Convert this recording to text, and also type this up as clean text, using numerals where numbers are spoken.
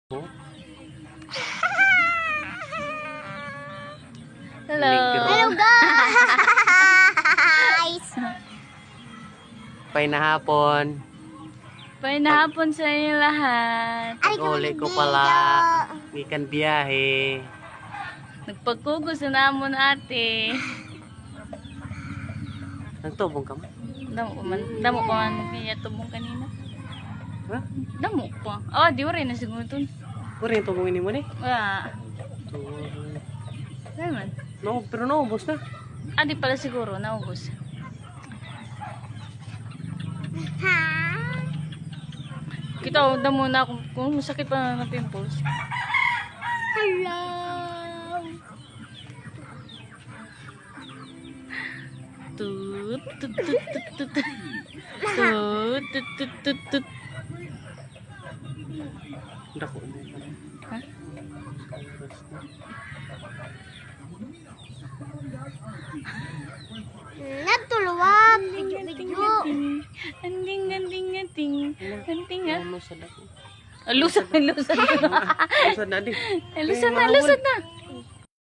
Hello. Hello guys! Pay na hapon. Painahapon sa inyo lahat. Pag-uli ko pala. Ikan biyahe. Nagpagkugos na namon ate. Nagtubong ka man? Damo pa man magkaya tubong kanina. Ha? Damo pa. Oh, di rin na siguro ito. Puri yung tubong ini mo ni? Wala. Naman. No, pero naubos na. Ah, di pala siguro. Naubos. Ha? Kita, damo na ako. Kung masakit pa na pimples. Hello! Tut, tut, tut, tut, tut. Tut, tut, tut, tut, tut. Dako mo. Ha? Nagtuluwag! Video-video! Anding, anding, anding. Anding ah. Ano sa dako? Lusad, lusad. Ano sa dadi? Lusad na, lusad na.